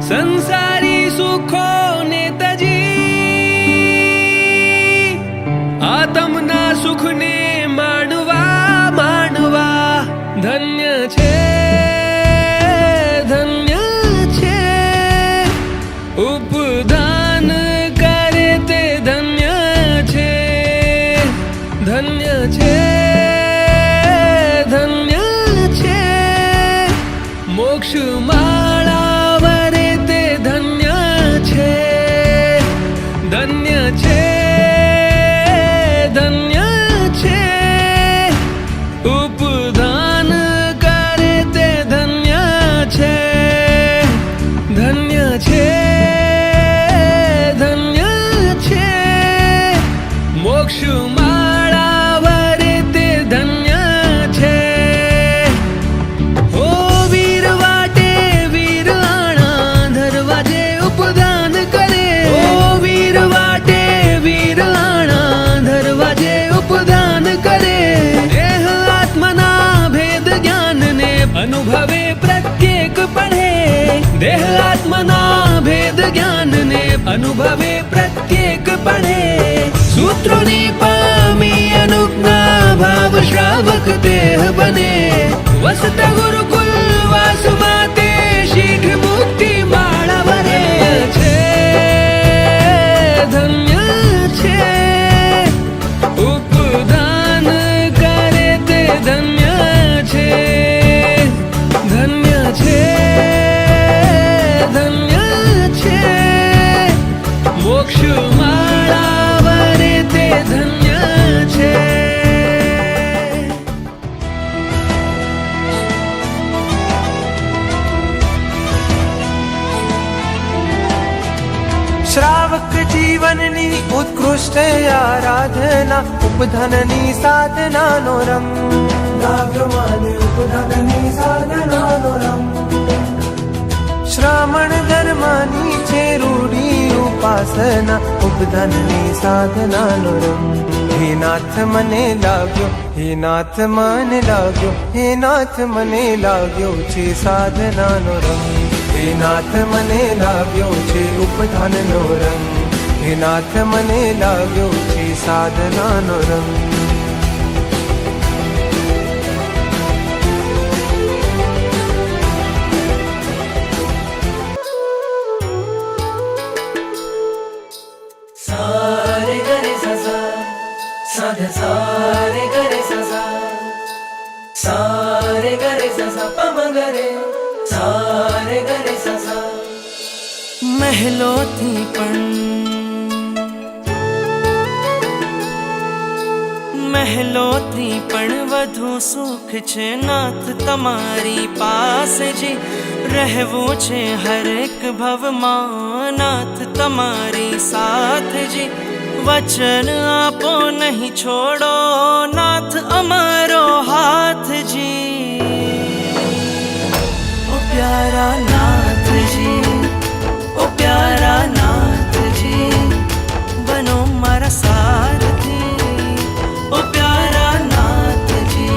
સંસારી સુખો ને તજી આત્મના સુખને માણવા માણવા ધન્ય છે ઉપદાન કરે તે ધન્ય છે ધન્ય છે ધન્ય છે મોક્ષ માળા વરે તે ધન્ય છે ધન્ય છે ધન્ય છે ઉપદાન કરે તે ધન્ય છે ધન્ય છે મોક્ષ માળા વરે તે ધન્ય છે ઓ વીર વાટે વીર આણા દરવાજે ઉપદાન કરે ઓ વીર વાટે વીર આણા દરવાજે ઉપદાન કરે દેહ આત્મના ભેદ જ્ઞાનને અનુભવે પ્રત્યેક પઢે દેહ આત્મના ભેદ જ્ઞાનને અનુભવે પ્રત્યેક પઢે સૂત્રોની પામી અનુજ્ઞા ભાવ શ્રાવક દેહ બને વસત ગુરુકુલ વાસમાં તે શીઘ્ર મુક્તિ માળા વરે છે ધન્ય છે ઉપદાન કરે તે ધન્ય છે ધન્ય છે ધન્ય છે મોક્ષ માળા વરે તે ધન્ય છે શ્રાવક જીવનની ઉત્કૃષ્ટ આરાધના ઉપધનની સાધનાનો રંગ ઉપધનની સાધનાનો રંગ શ્રાવણ ધર્મની છે રૂઢી ઉપાસના ઉપધનની સાધનાનો રંગ હે નાથ મને લાગ્યો હે નાથ મને લાગ્યો હે નાથ મને લાગ્યો છે સાધનાનો રંગ હે નાથ મને લાગ્યો છે ઉપધાનનો રંગ હે નાથ મને લાગ્યો છે સાધનાનો રંગ सारे गरे ससा साधे सारे गरे ससा सारे गरे ससा पम गरे सारे गरे ससा મહેલોથી પણ વધુ સુખ છે નાથ તમારી પાસે જી રહેવું છે હરેક ભવમાં નાથ તમારી સાથ જી વચન આપો નહીં છોડો નાથ અમારો હાથ જી ઓ પ્યારા નાથજી ઓ પ્યારા નાથજી બનો મારા સારથી ઓ પ્યારા નાથજી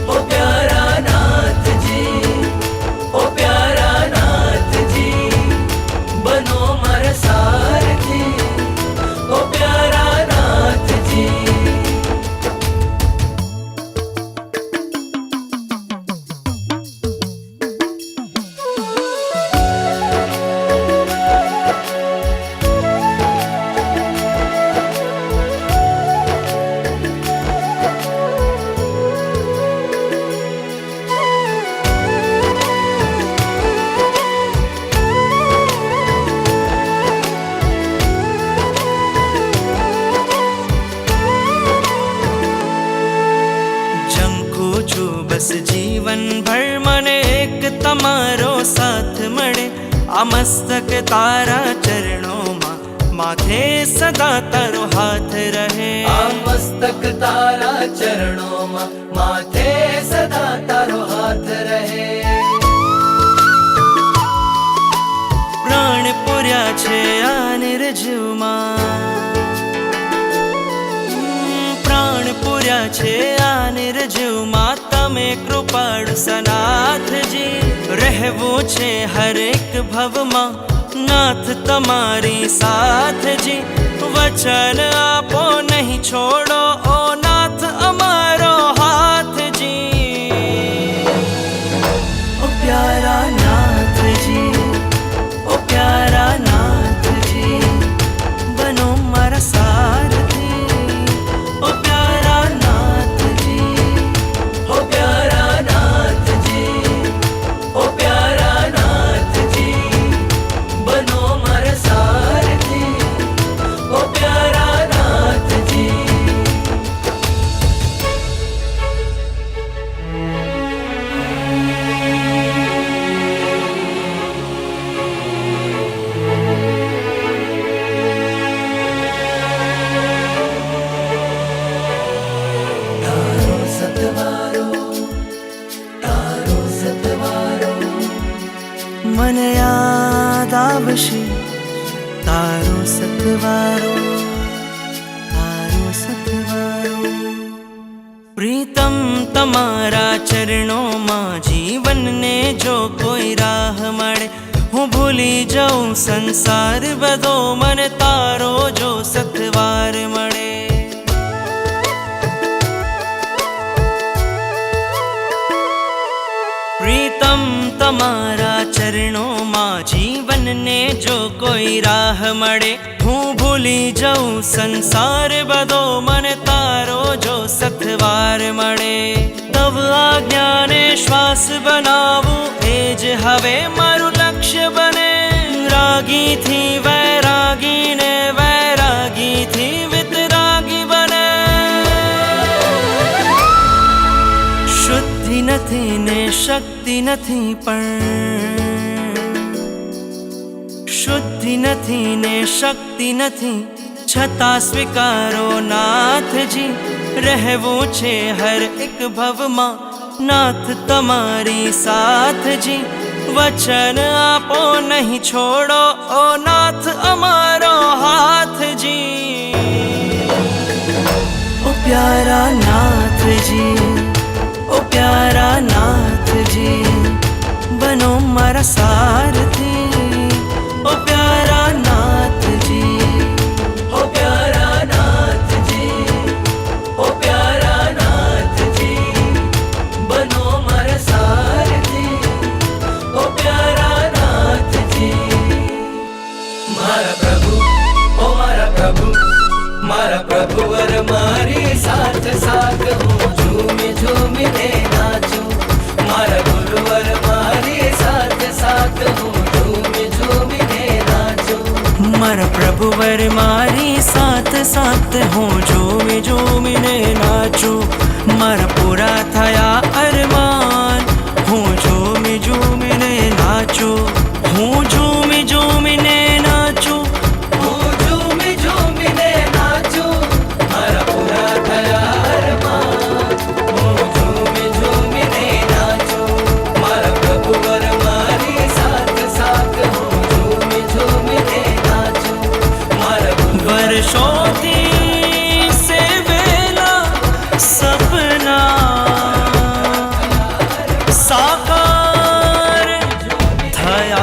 ओ प्यारा नाथजी ओ प्यारा नाथजी बनो मर सारथी ओ प्यारा नाथजी બસ જીવન ભર મને એક તમારો સાથ મળે આ મસ્તક તારા ચરણોમાં માથે સદા તારો હાથ રહે आ मस्तक तारा चरणों माथे सदा तारो हाथ रहे પ્રાણ પૂર્યા છે આ નિર્જીવમાં પ્રાણ પૂર્યા છે આ નિર્જીવમાં તમે કૃપાળુ સનાથજી. રહેવું છે હરેક ભવમાં નાથ તમારી સાથજી. વચન આપો નહીં છોડો ઓ નાથ અમારો હાથજી. ઓ પ્યારા નાથજી, ઓ પ્યારા નાથજી, બનો મારા સારથી. ઓ પ્યારા નાથજી, ઓ પ્યારા નાથજી, ઓ પ્યારા નાથજી, બનો મારા સારથી. ઓ પ્યારા નાથજી. તારો સતવારો, તારો સતવારો, મને યાદ આવશે તારો સતવારો, તારો સતવારો. પ્રીતમ તમારા ચરણોમાં જીવનને જો કોઈ રાહ મળે, હું ભૂલી જાઉં સંસાર બધો, મને તારો જો સતવાર મળે. પ્રીતમ તમારા ચરણોમાં જીવનને જો કોઈ રાહ મળે, હું ભૂલી જાઉં સંસાર બધો, મને તારો જો સતવાર મળે. તવ આજ્ઞાને શ્વાસ બનાવું એ જ હવે મારું લક્ષ્ય બને. રાગીથી વૈરાગીને, વૈરાગીથી વિતરાગી બને. શુદ્ધિ નથી ને શક્તિ નથી પણ, શુદ્ધિ નથી ને શક્તિ નથી છતાં સ્વીકારો નાથજી. રહેવું છે હર એક ભવમાં નાથ તમારી સાથજી. વચન આપો નહીં છોડો ઓ નાથ અમારો હાથજી. ઓ પ્યારા નાથજી, ઓ પ્યારા નાથજી, બનો મારા સારથી. ઓ પ્યારા નાથજી, ઓ પ્યારા નાથજી, ઓ પ્યારા નાથજી, બનો મારા સારથી. ઓ પ્યારા નાથજી. મારા પ્રભુ, ઓ મારા પ્રભુ, મારા પ્રભુ વર મારી સાથ સાથ હું ઝૂમી ઝૂમીને નાચું. મારા ગુરુવર મારી સાથ સાથ હું ઝૂમી ઝૂમીને નાચું. મારા પ્રભુવર મારી સાથ સાથ હું ઝૂમી ઝૂમીને નાચું. મારા પૂરા થયા અરમાન હું ઝૂમી ઝૂમીને નાચું. હું ઝૂમી ઝૂમીને નાચું. હું ઝૂમી ઝૂમીને નાચું. મારા પૂરા થયા અરમાન હું ઝૂમી ઝૂમીને નાચું. મારા પ્રભુ વર મારી સાથ સાથ હું ઝૂમી ઝૂમીને નાચું. મારા વર્ષોથી સેવેલા સપના સાકાર થયા.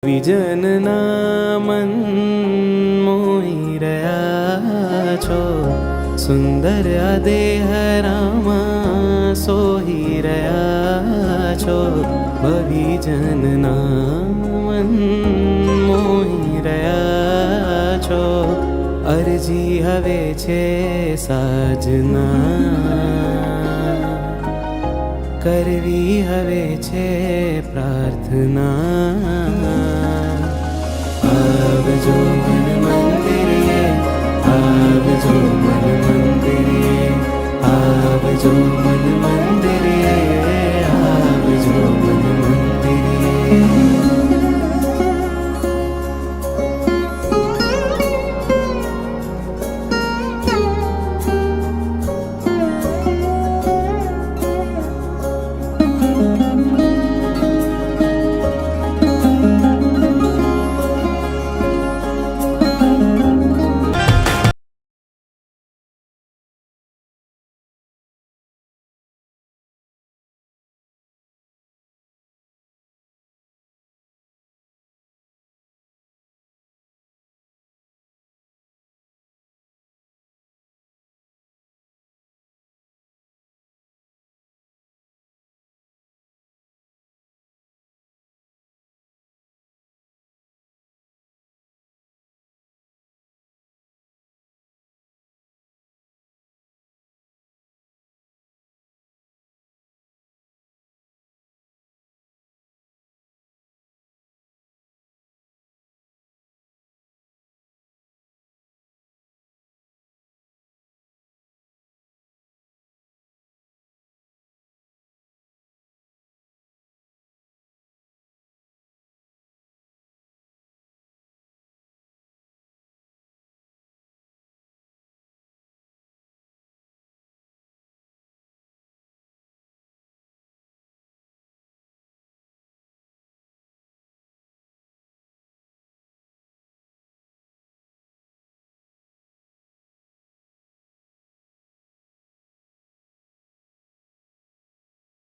વિજનના મન મોહી રહ્યા છો, સુંદર આ દેહરામાં સોહી રહ્યા છો. ભવિજનના મન મોહી રહ્યા છો, અરજી હવે છે સાજના, કરવી હવે છે પ્રાર્થના. આવજો મન મંદિરે, આવજો મન મંદિરે, આવજો મન મંદિરે, આવજો.